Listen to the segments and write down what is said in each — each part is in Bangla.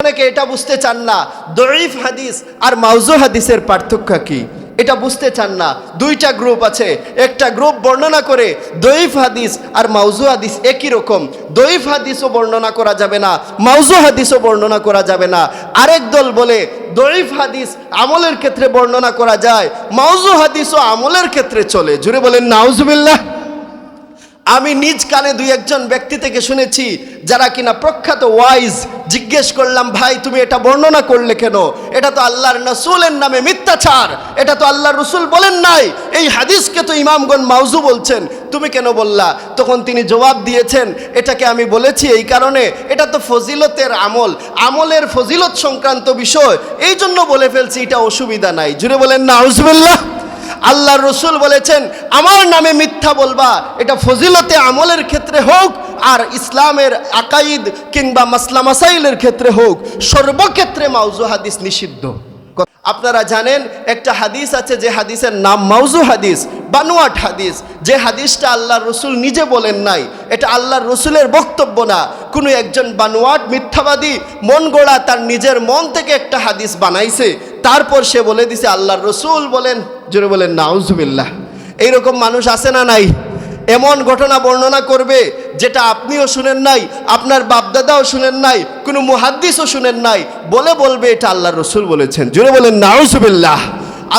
অনেকে এটা বুঝতে চান না দঈফ হাদিস আর মাউজু হাদিসের পার্থক্য কি, এটা বুঝতে চান না। দুইটা গ্রুপ আছে, একটা গ্রুপ বর্ণনা করে দঈফ হাদিস আর মাউজু হাদিস একই রকম, দঈফ হাদিসও বর্ণনা করা যাবে না, মাউজু হাদিসও বর্ণনা করা যাবে না। আরেক দল বলে দঈফ হাদিস আমলের ক্ষেত্রে বর্ণনা করা যায়, মাউজু হাদিসও আমলের ক্ষেত্রে চলে। জুড়ে বলেন নাউজুবিল্লাহ। আমি নিজ কানে দুই একজন ব্যক্তি থেকে শুনেছি যারা কিনা প্রখ্যাত ওয়াইজ। জিজ্ঞেস করলাম, ভাই তুমি এটা বর্ণনা করলে কেন? এটা তো আল্লাহর রাসূলের নামে মিথ্যাচার, এটা তো আল্লাহর রাসূল বলেন নাই, এই হাদিসকে তো ইমামগণ মাউজু বলছেন, তুমি কেন বললা? তখন তিনি জবাব দিয়েছেন, এটাকে আমি বলেছি এই কারণে, এটা তো ফজিলতের আমল, আমলের ফজিলত সংক্রান্ত বিষয়, এই জন্য বলে ফেলছি, এটা অসুবিধা নাই। জুড়ে বলেন নাউজুবিল্লাহ। আল্লাহর রাসূল বলেছেন আমার নামে মিথ্যা বলবা, এটা ফজিলতে আমলের ক্ষেত্রে হোক আর ইসলামের আকাইদ কিংবা মাসলা মাসাইলের ক্ষেত্রে হোক, সর্বক্ষেত্রে মাউজু হাদিস নিষিদ্ধ। আপনারা জানেন একটা হাদিস আছে যে হাদিসের নাম মাউজু হাদিস, বানোয়াট হাদিস, যে হাদিসটা আল্লাহর রাসূল নিজে বলেন নাই, এটা আল্লাহর রাসূলের বক্তব্য না, কোনো একজন বানোয়াট মিথ্যাবাদী মন গড়া তার নিজের মন থেকে একটা হাদিস বানাইছে, তারপর সে বলে দিছে আল্লাহর রাসূল বলেন। জোরে বলেন নাউজুবিল্লাহ। এইরকম মানুষ আছে না নাই? এমন ঘটনা বর্ণনা করবে যেটা আপনিও শুনেন নাই, আপনার বাপদাদাও শুনেন নাই, কোনো মুহাদ্দিসও শুনেন নাই, বলবে এটা আল্লাহর রাসূল বলেছেন। জোরে বলেন নাউজুবিল্লাহ।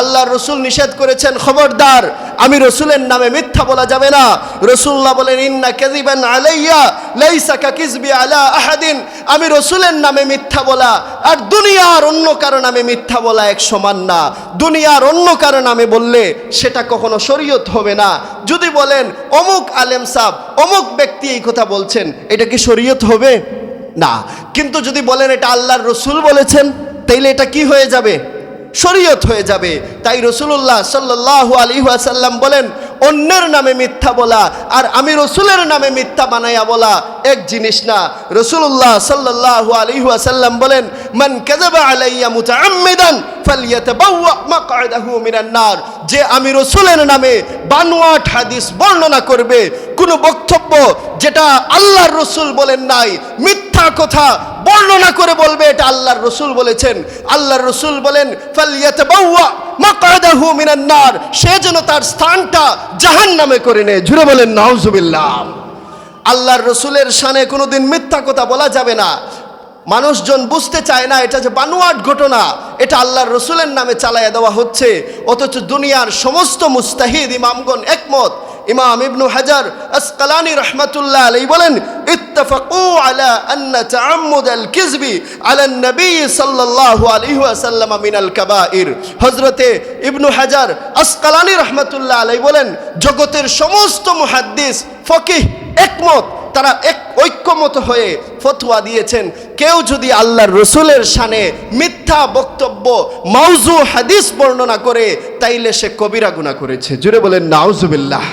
আল্লাহর রাসূল নিষেধ করেছেন, খবরদার আমি রাসূলের নামে মিথ্যা বলা যাবে না। রাসূলুল্লাহ বলেন ইন্না কাযিবান আলাইয়া লাইসা কাযিবি আলা আহাদিন, আমি রাসূলের নামে মিথ্যা বলা আর দুনিয়ার অন্য কারো নামে মিথ্যা বলা এক সমান না। দুনিয়ার অন্য কারো নামে বললে সেটা কখনো শরীয়ত হবে না। যদি বলেন অমুক আলেম সাহেব অমুক ব্যক্তি এই কথা বলছেন, এটা কি শরীয়ত হবে? না। কিন্তু যদি বলেন এটা আল্লাহর রাসূল বলেছেন, তাইলে এটা কি হয়ে যাবে? শরীয়ত হয়ে যাবে। তাই রাসূলুল্লাহ সাল্লাল্লাহু আলাইহি ওয়াসাল্লাম বলেন অন্যের নামে মিথ্যা বলা আর আমি রাসূলের নামে মিথ্যা বানায়া বলা এক জিনিস না। রাসূলুল্লাহ সাল্লাল্লাহু আলাইহি ওয়াসাল্লাম বলেন মান কাযাবা আলাইয়া মুতাআম্মিদান ফালইয়াতাবাওয়া মাকআদাহু মিনান নার, যে আমি রাসূলের নামে বানোয়াট হাদিস বর্ণনা করবে, কোনো বক্তব্য যেটা আল্লাহর রাসূল বলেন নাই, মিথ্যা কথা বর্ণনা করে বলবে এটা আল্লাহর রাসূল বলেছেন, আল্লাহর রাসূল বলেন ফালইয়াতাবাওয়া মাকআদাহু মিনান নার, সে যেন তার স্থানটা জাহান্নামে করে নেয়। জুড়ে বলেন নাউজুবিল্লাহ। আল্লাহর রাসূলের শানে কোনোদিন মিথ্যা কথা বলা যাবে না। মানুষজন বুঝতে চায় না এটা যে বানোয়াট ঘটনা, এটা আল্লাহর রাসূলের নামে চালায়া দেওয়া হচ্ছে, অথচ দুনিয়ার সমস্ত মুস্তাহিদ ইমামগণ একমত। ইমাম ইবনু হাজার আসকালানি রাহমাতুল্লাহ আলাইহি বলেন ইত্তাফাকু আলা আন্না তাআম্মুদাল কিযবি আলা নবী সাল্লাল্লাহু আলাইহি ওয়াসাল্লাম মিনাল কাবাইর। হযরতে ইবনু হাজার আসকালানি রাহমাতুল্লাহ আলাইহি বলেন জগতের সমস্ত মুহাদ্দিস ফকিহ একমত, তারা ঐক্যমত হয়ে ফতোয়া দিয়েছেন কেউ যদি আল্লাহর রাসূলের শানে মিথ্যা বক্তব্য মাউজু হাদিস বর্ণনা করে তাইলে সে কবিরা গুনাহ করেছে। জুড়ে বলেন নাউজুবিল্লাহ।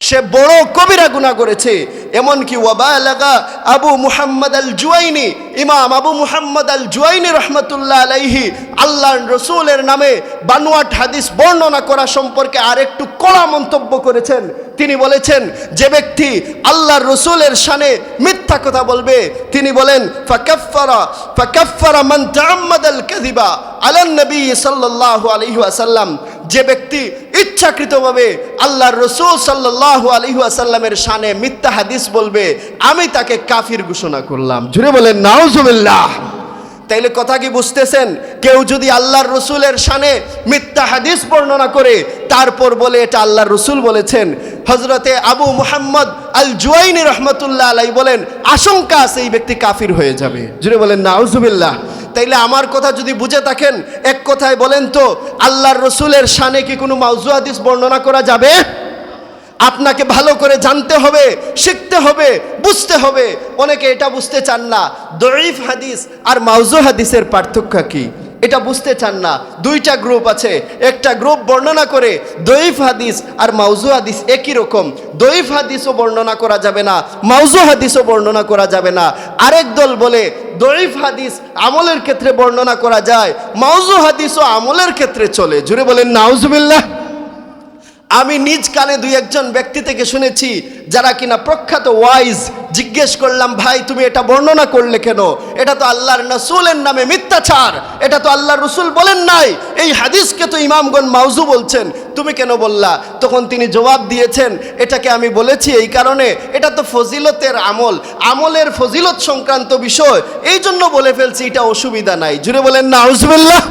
সে বড় কবিরা গুনাহ করেছে। এমনকি ওয়াবালাগা আবু মুহাম্মদ আল জুয়াইনি, ইমাম আবু মুহাম্মদ আল জুয়াইনি রহমতুল্লাহ আলাইহি আল্লাহর রাসূলের নামে বানোয়াট হাদিস বর্ণনা করা সম্পর্কে আরেকটু কড়া মন্তব্য করেছেন। তিনি বলেছেন যে ব্যক্তি আল্লাহর রাসূলের শানে মিথ্যা কথা বলবে, তিনি বলেন ফাকাফফারা মান তাআম্মাদাল কাযিবা আলান নবী সাল্লাল্লাহু আলাইহি ওয়াসাল্লাম, যে ব্যক্তি ইচ্ছাকৃতভাবে আল্লাহর রাসূল সাল্লাল্লাহু আলাইহি ওয়াসাল্লামের শানে মিথ্যা হাদিস বলবে, আমি তাকে কাফির ঘোষণা করলাম। জুড়ে বলেন নাউজুবিল্লাহ। তাইলে কথা কি বুঝতেছেন? কেউ যদি আল্লাহর রাসূলের শানে মিথ্যা হাদিস বর্ণনা করে তারপর বলে এটা আল্লাহর রাসূল বলেছেন, হযরতে আবু মুহাম্মদ আল জুয়াইনি রহমতুল্লাহ আলাইহি বলেন আশঙ্কা আছে এই ব্যক্তি কাফির হয়ে যাবে। জুড়ে বলেন নাউজুবিল্লাহ। তাইলে আমার কথা যদি বুঝে থাকেন এক কথায় বলেন তো আল্লাহর রাসূলের শানে কি কোনো মাউজু হাদিস বর্ণনা করা যাবে? আপনাকে ভালো করে জানতে হবে, শিখতে হবে, বুঝতে হবে। অনেকে এটা বুঝতে চান না দঈফ হাদিস আর মাউজু হাদিসের পার্থক্য কি, এটা বুঝতে চান না। দুইটা গ্রুপ আছে, একটা গ্রুপ বর্ণনা করে দঈফ হাদিস আর মাউজু হাদিস একই রকম, দঈফ হাদিসও বর্ণনা করা যাবে না, মাউজু হাদিসও বর্ণনা করা যাবে না। আরেক দল বলে দঈফ হাদিস আমলের ক্ষেত্রে বর্ণনা করা যায়, মাউজু হাদিসও আমলের ক্ষেত্রে চলে। জুড়ে বলেন নাউজুবিল্লাহ। আমি নিজ কানে দুই একজন ব্যক্তি থেকে শুনেছি যারা কিনা প্রখ্যাত ওয়াইজ। জিজ্ঞেস করলাম, ভাই তুমি এটা বর্ণনা করলে কেন? এটা তো আল্লাহর রাসূলের নামে মিথ্যাচার, এটা তো আল্লাহর রাসূল বলেন নাই, এই হাদিসকে তো ইমামগণ মাউযু বলছেন, তুমি কেন বললা? তখন তিনি জবাব দিয়েছেন, এটাকে আমি বলেছি এই কারণে, এটা তো ফজিলতের আমল, আমলের ফজিলত সংক্রান্ত বিষয়, এই জন্য বলে ফেলছি, এটা অসুবিধা নাই। জুড়ে বলেন নাউজুবিল্লাহ।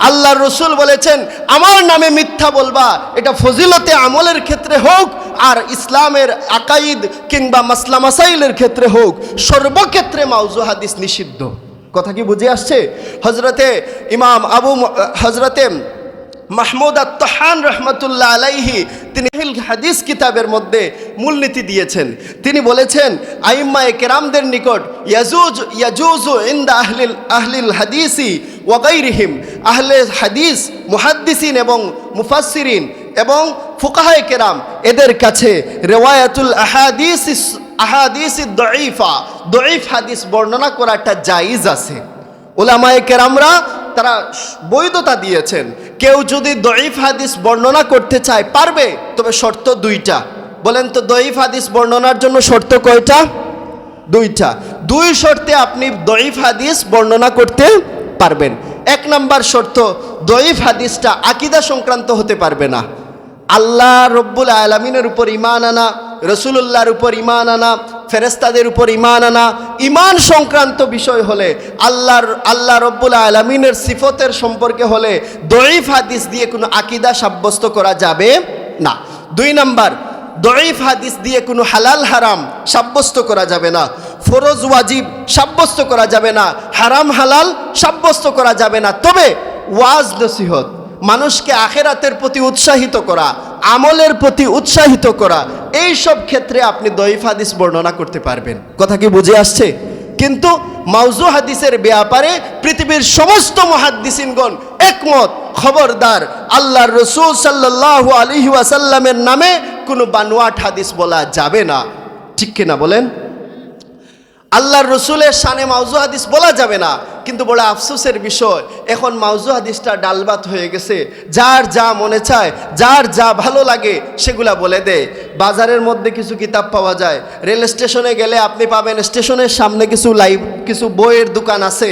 আল্লাহর রসুল বলেছেন আমার নামে মিথ্যা বলবা, এটা ফজিলতে আমলের ক্ষেত্রে হোক আর ইসলামের আকাইদ কিংবা মাসলা মাসাইলের ক্ষেত্রে হোক, সর্বক্ষেত্রে মাউযু হাদিস নিষিদ্ধ। কথা কি বুঝে আসছে? হজরতে মাহমুদ আত-তাহান রহমতুল্লাহ আলাইহি তিনি হাদিস কিতাবের মধ্যে মূলনীতি দিয়েছেন। তিনি বলেছেন আইম্মায়ে কেরামদের নিকট ইয়াজুজু ইনদা আহলিল হাদিসি ওয়া গায়রিহিম, আহলে হাদিস মুহাদ্দিসিন এবং মুফাসসিরিন এবং ফুকাহায়ে কেরাম এদের কাছে রিওয়ায়াতুল আহাদিস দঈফা, দঈফ হাদিস বর্ণনা করাটা জায়েজ আছে। উলামায়ে কেরামরা তারা বৈধতা দিয়েছেন, কেউ যদি দঈফ হাদিস বর্ণনা করতে চায় পারবে, তবে শর্ত দুইটা। বলেন তো দঈফ হাদিস বর্ণনার জন্য শর্ত কয়টা? দুইটা। দুই শর্তে আপনি দঈফ হাদিস বর্ণনা করতে পারবেন। এক নাম্বার শর্ত, দঈফ হাদিসটা আকীদা সংক্রান্ত হতে পারবে না। আল্লাহ রব্বুল আলামিনের উপর ঈমান আনা, রসুলুল্লাহর উপর ঈমান আনা, ফেরেশতাদের উপর ঈমান আনা, ঈমান সংক্রান্ত বিষয় হলে, আল্লাহ রব্বুল আলামিনের সিফতের সম্পর্কে হলে দঈফ হাদিস দিয়ে কোনো আকীদা সাব্যস্ত করা যাবে না। দুই নাম্বার, দঈফ হাদিস দিয়ে কোনো হালাল হারাম সাব্যস্ত করা যাবে না, ফরজ ওয়াজিব সাব্যস্ত করা যাবে না, হারাম হালাল সাব্যস্ত করা যাবে না। তবে ওয়াজ নসিহত, মানুষকে আখিরাতের প্রতি উৎসাহিত করা, আমলের প্রতি উৎসাহিত করা, এই সব ক্ষেত্রে আপনি দঈফ হাদিস বর্ণনা করতে পারবেন। কথা কি বুঝে আসছে? কিন্তু মাউযু হাদিসের ব্যাপারে পৃথিবীর সমস্ত মুহাদ্দিসিনগণ একমত, খবরদার আল্লাহর রাসূল সাল্লাল্লাহু আলাইহি ওয়াসাল্লামের নামে কোনো বানোয়াট হাদিস বলা যাবে না। ঠিক কিনা বলেন? আল্লাহর রসুলের শানে মাউযু হাদিস বলা যাবে না। কিন্তু বড় আফসোসের বিষয়, এখন মাউযু হাদিসটা ডালবাত হয়ে গেছে, যার যা মনে চায়, যার যা ভালো লাগে সেগুলা বলে দেয়। বাজারের মধ্যে কিছু কিতাব পাওয়া যায়, রেল স্টেশনে গেলে আপনি পাবেন স্টেশনের সামনে কিছু বইয়ের দোকান আছে,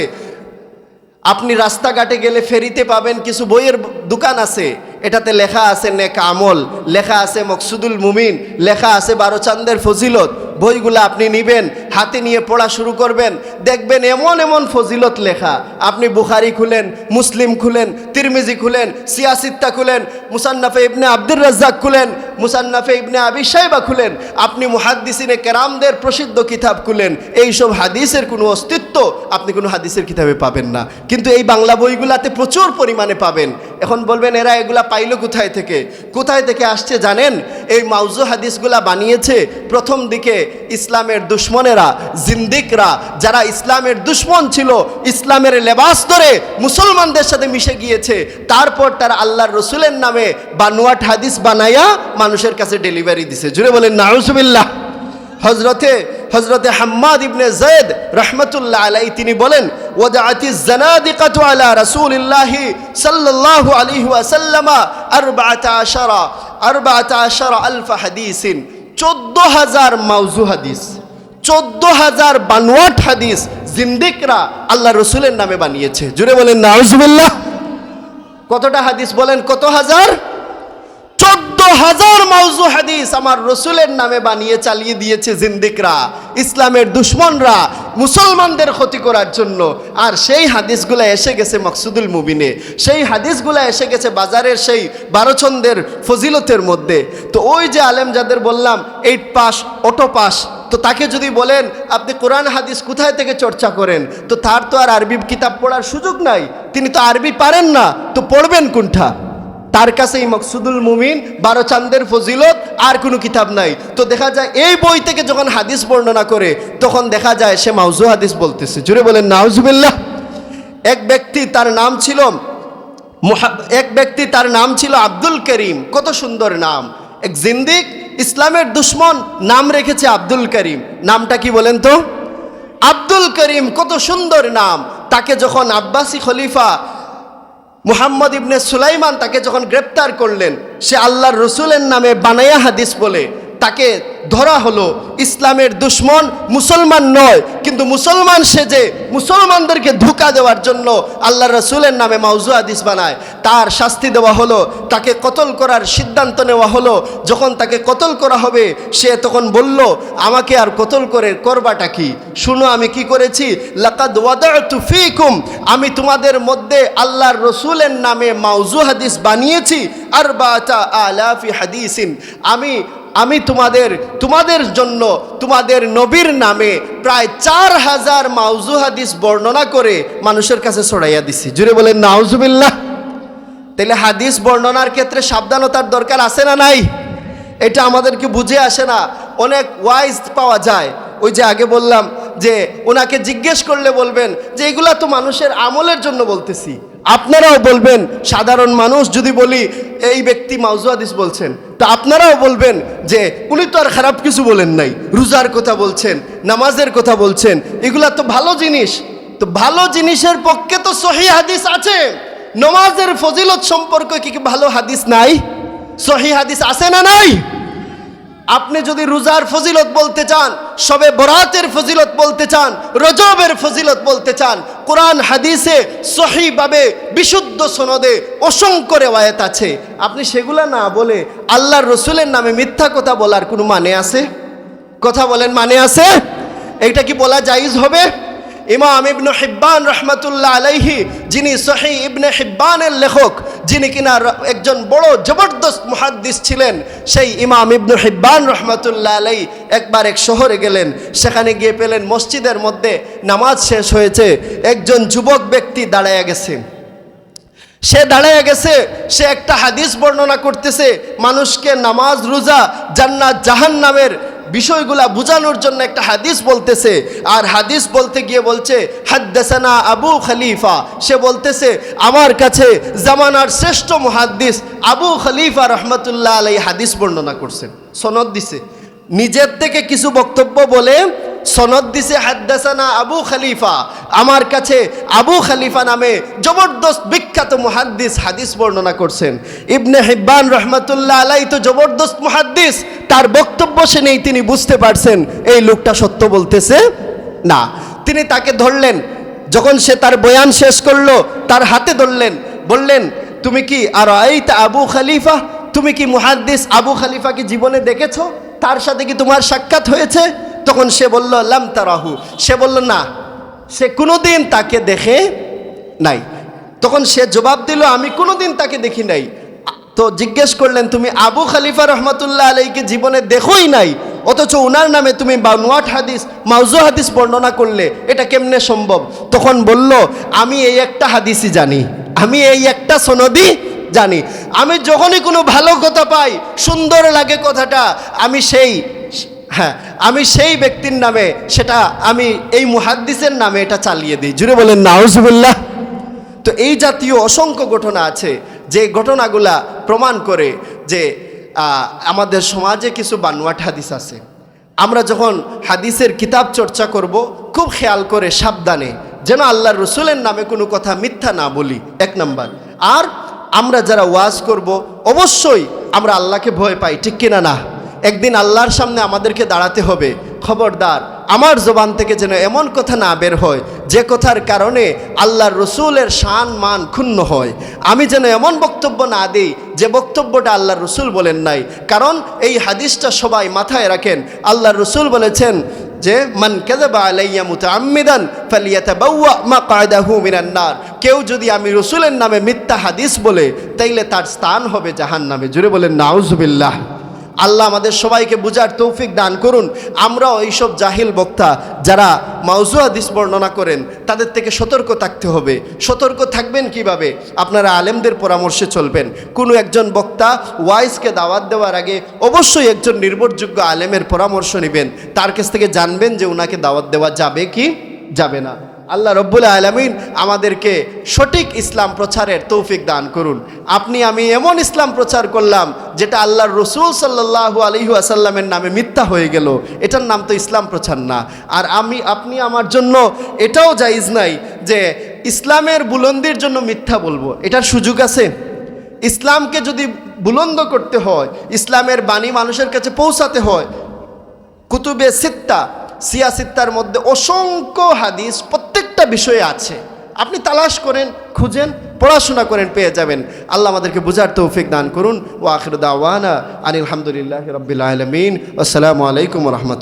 আপনি রাস্তাঘাটে গেলে ফেরিতে পাবেন কিছু বইয়ের দোকান আছে, এটাতে লেখা আছে নেক আমল, লেখা আছে মকসুদুল মুমিন, লেখা আছে 12 চাঁদের ফজিলত। বইগুলো আপনি নেবেন, হাতে নিয়ে পড়া শুরু করবেন, দেখবেন এমন এমন ফজিলত লেখা। আপনি বুখারী খুলেন, মুসলিম খুলেন, তিরমিজি খুলেন, সিয়াসিত্তা খুলেন, মুসান্নাফে ইবনে আব্দুর রাজ্জাক খুলেন, মুসান্নাফে ইবনে আবি শাইবা খুলেন, আপনি মুহাদ্দিসিনে কেরামদের প্রসিদ্ধ কিতাব খুলেন, এইসব হাদিসের কোনো অস্তিত্ব আপনি কোনো হাদিসের কিতাবে পাবেন না। কিন্তু এই বাংলা বইগুলাতে প্রচুর পরিমাণে পাবেন। এখন বলবেন এরা এগুলা পাইলো কোথায় থেকে? কোথায় থেকে আসছে জানেন? এই মাউযু হাদিসগুলা বানিয়েছে প্রথম দিকে ইসলামের দুশ্মনেরা, জিন্দিকরা, যারা ইসলামের দুশ্মন ছিল, ইসলামের লেবাস ধরে মুসলমানদের সাথে মিশে গিয়েছে। তারপর তারা আল্লাহর রসুলের নামে বানোয়াট হাদিস বানায়া মানুষের কাছে ডেলিভারি দিছে। জুড়ে বলেন নাউজুবিল্লাহ। হজরতে হাম্মাদ ইবনে যায়েদ রহমতুল্লাহ আলাইহি তিনি বলেন, ওয়াদাআতিজ জানাদিকাতু আলা রাসূলিল্লাহি সাল্লাল্লাহু আলাইহি ওয়াসাল্লাম 14 আলফ হাদিসিন, 14,000 মাউযু হাদিস, 14,000 বানোয়াট হাদিস জিন্দিকরা আল্লাহ রসুলের নামে বানিয়েছে। জুড়ে বলেন নাউজুবিল্লাহ। কতটা হাদিস বলেন? কত হাজার? 14,000 মাউযু হাদিস আমার রসুলের নামে বানিয়ে চালিয়ে দিয়েছে জিন্দিকরা, ইসলামের দুশ্মনরা, মুসলমানদের ক্ষতি করার জন্য। আর সেই হাদিসগুলো এসে গেছে মকসুদুল মুবিনে, সেই হাদিসগুলো এসে গেছে বাজারের সেই 12 ছন্দের ফজিলতের মধ্যে। তো ওই যে আলেম যাদের বললাম 8 পাস, অটো পাস, তো তাকে যদি বলেন আপনি কোরআন হাদিস কোথায় থেকে চর্চা করেন, তো তার তো আর আরবি কিতাব পড়ার সুযোগ নাই, তিনি তো আরবি পারেন না, তো পড়বেন কোনটা? তার কাছে এই মকসুদুল মুমিন, 12 চাঁদের ফজিলত, আর কোনো কিতাব নাই। তো দেখা যায় এই বই থেকে যখন হাদিস বর্ণনা করে তখন দেখা যায় সে মাউযু হাদিস বলতেছে। জুড়ে বলেন নাউজুবিল্লাহ। এক ব্যক্তি তার নাম ছিল আব্দুল করিম, কত সুন্দর নাম। এক জিন্দিক ইসলামের দুশ্মন নাম রেখেছে আব্দুল করিম। নামটা কি বলেন তো? আব্দুল করিম, কত সুন্দর নাম। তাকে যখন আব্বাসী খলিফা মুহাম্মদ ইবনে সুলাইমান তাকে যখন গ্রেপ্তার করলেন, সে আল্লাহর রসুলের নামে বানায়া হাদিস বলে তাকে ধরা হলো ইসলামের দুশ্মন, মুসলমান নয়, কিন্তু মুসলমান সেজে মুসলমানদেরকে ধোঁকা দেওয়ার জন্য আল্লাহ রসুলের নামে মাউজু হাদিস বানায়। তার শাস্তি দেওয়া হলো, তাকে কতল করার সিদ্ধান্ত নেওয়া হলো। যখন তাকে কতল করা হবে সে তখন বলল, আমাকে আর কতল করে করবাটা কি? শুনো আমি কি করেছি। লাকাদ ওয়াদাতু ফীকুম, আমি তোমাদের মধ্যে আল্লাহর রসুলের নামে মাউজু হাদিস বানিয়েছি। আরবাতা আলাফি হাদিসিন, আমি তোমাদের জন্য তোমাদের নবীর নামে প্রায় 4000 মাউজু হাদিস বর্ণনা করে মানুষের কাছে ছড়াইয়া দিছি। জুড়ে বলেন নাউজুবিল্লাহ। তাহলে হাদিস বর্ণনার ক্ষেত্রে সাবধানতার দরকার আছে না নাই? এটা আমাদেরকে বুঝে আসে না। অনেক ওয়াইজ পাওয়া যায়, ওই যে আগে বললাম যে ওনাকে জিজ্ঞেস করলে বলবেন যে এগুলা তো মানুষের আমলের জন্য বলতেছি। আপনারাও বলবেন, সাধারণ মানুষ যদি বলি এই ব্যক্তি মাউজু হাদিস বলছেন, তা আপনারাও বলবেন যে উনি তো আর খারাপ কিছু বলেন নাই, রোজার কথা বলছেন, নামাজের কথা বলছেন, এগুলা তো ভালো জিনিস। তো ভালো জিনিসের পক্ষে তো সহিহ হাদিস আছে। নামাজের ফজিলত সম্পর্কে কি ভালো হাদিস নাই? সহিহ হাদিস আছে না নাই? আপনি যদি রোজার ফজিলত বলতে চান, শবে বরাতের ফজিলত বলতে চান, রজবের ফজিলত বলতে চান, কোরআন হাদিসে সহিভাবে বিশুদ্ধ সনদে অসংখ্য রিওয়ায়াত আছে। আপনি সেগুলা না বলে আল্লাহর রসুলের নামে মিথ্যা কথা বলার কোনো মানে আছে? কথা বলেন, মানে আছে? এইটা কি বলা জায়েজ হবে? ইমাম ইবনে হিব্বান রহমাতুল্লাহ আলাইহি, যিনি সহিহ ইবনে হিব্বানের লেখক, যিনি কিনা একজন বড় জবরদস্ত মুহাদ্দিস ছিলেন, সেই ইমাম ইবনে হিব্বান রহমাতুল্লাহ আলাইহি একবার এক শহরে গেলেন। সেখানে গিয়ে পেলেন মসজিদের মধ্যে নামাজ শেষ হয়েছে, একজন যুবক ব্যক্তি দাঁড়ায়া গেছে। সে একটা হাদিস বর্ণনা করতেছে, মানুষকে নামাজ, রোজা, জান্নাত, জাহান্নামের বিষয়গুলা বোঝানোর জন্য একটা হাদিস বলতেছে। আর হাদিস বলতে গিয়ে বলছে হাদ্দাসানা আবু খলিফা। সে বলতেছে আমার কাছে জামানার শ্রেষ্ঠ মুহাদ্দিস আবু খলিফা রহমতুল্লাহ আলাইহি হাদিস বর্ণনা করছেন। সনদ দিছে, নিজের থেকে কিছু বক্তব্য বলে সনদ দিছে, হাদ্দাসানা আবু খলিফা, আমার কাছে আবু খলিফা নামে জবরদস্ত বিখ্যাত মুহাদ্দিস হাদিস বর্ণনা করছেন। ইবনে হিব্বান রহমতুল্লাহ আলাইহি তো জবরদস্ত মুহাদ্দিস, তার বক্তব্য শুনেই তিনি বুঝতে পারছেন এই লোকটা সত্য বলতেছে না। তিনি তাকে ধরলেন, যখন সে তার বয়ান শেষ করলো তার হাতে ধরলেন, বললেন তুমি কি আর আইতা আবু খলিফা, তুমি কি মুহাদ্দিস আবু খলিফাকে জীবনে দেখেছো? তার সাথে কি তোমার সাক্ষাৎ হয়েছে? তখন সে বলল লাম তারাহু, সে বলল না, সে কোনোদিন তাকে দেখে নাই। তখন সে জবাব দিল আমি কোনোদিন তাকে দেখি নাই। তো জিজ্ঞেস করলেন তুমি আবু খলিফা রহমতুল্লাহ আলাইহিকে জীবনে দেখোই নাই, অথচ ওনার নামে তুমি বানোয়াট হাদিস, মাউজু হাদিস বর্ণনা করলে, এটা কেমনে সম্ভব? তখন বলল আমি এই একটা হাদিসই জানি, আমি এই একটা সনদই জানি। আমি যখনই কোনো ভালো কথা পাই, সুন্দর লাগে কথাটা, আমি সেই ব্যক্তির নামে, সেটা আমি এই মুহাদ্দিসের নামে এটা চালিয়ে দিই। জুড়ে বলেন নাউজুবিল্লাহ। তো এই জাতীয় অসংখ্য ঘটনা আছে, যে ঘটনাগুলা প্রমাণ করে যে আমাদের সমাজে কিছু বানোয়াট হাদিস আছে। আমরা যখন হাদিসের কিতাব চর্চা করব, খুব খেয়াল করে সাবধানে যেন আল্লাহর রসুলের নামে কোনো কথা মিথ্যা না বলি, এক নাম্বার। আর আমরা যারা ওয়াজ করব, অবশ্যই আমরা আল্লাহকে ভয় পাই, ঠিক কিনা না? একদিন আল্লাহর সামনে আমাদেরকে দাঁড়াতে হবে। খবরদার আমার জবান থেকে যেন এমন কথা না বের হয় যে কথার কারণে আল্লাহর রসুলের শান মান ক্ষুণ্ণ হয়। আমি যেন এমন বক্তব্য না দিই যে বক্তব্যটা আল্লাহর রসুল বলেন নাই। কারণ এই হাদিসটা সবাই মাথায় রাখেন। আল্লাহর রসুল বলেছেন যে মান কাযাবা আলাইয়া মুতাআম্মিদান ফালিয়াতাবাওয়া মাকআদাহু মিনান নার। কেউ যদি আমি রসুলের নামে মিথ্যা হাদিস বলে, তাইলে তার স্থান হবে জাহান্নামে। জুড়ে বলেন নাউজুবিল্লাহ। আল্লাহ আমাদের সবাইকে বুঝার তৌফিক দান করুন। আমরাও এইসব জাহিল বক্তা যারা মাউজু হাদিস বর্ণনা করেন, তাদের থেকে সতর্ক থাকতে হবে। সতর্ক থাকবেন কিভাবে? আপনারা আলেমদের পরামর্শে চলবেন। কোনো একজন বক্তা ওয়াইজকে দাওয়াত দেওয়ার আগে অবশ্যই একজন নির্ভরযোগ্য আলেমের পরামর্শ নেবেন। তার কাছ থেকে জানবেন যে ওনাকে দাওয়াত দেওয়া যাবে কি যাবে না। আল্লাহ রব্বুল আলামিন আমাদেরকে সঠিক ইসলাম প্রচারের তৌফিক দান করুন। আমি এমন ইসলাম প্রচার করলাম যেটা আল্লাহর রসুল সাল্লাল্লাহু আলাইহি ওয়াসাল্লামের নামে মিথ্যা হয়ে গেল, এটার নাম তো ইসলাম প্রচার না। আর আপনি আমার জন্য এটাও জায়েজ নাই যে ইসলামের বুলন্দির জন্য মিথ্যা বলবো, এটার সুযোগ আছে? ইসলামকে যদি বুলন্দ করতে হয়, ইসলামের বাণী মানুষের কাছে পৌঁছাতে হয়, কুতুবে সিত্তা, সিয়া সিত্তার মধ্যে অসংখ্য হাদিস প্রত্যেকটা বিষয়ে আছে। আপনি তালাশ করেন, খুঁজেন, পড়াশোনা করেন, পেয়ে যাবেন। আল্লাহ আমাদেরকে বুঝার তৌফিক দান করুন। ওয়া আখিরু দাওয়ানা আনিল হামদুলিল্লাহি রাব্বিল আলামিন। আসসালামু আলাইকুম ওয়া রাহমাতুল্লাহ।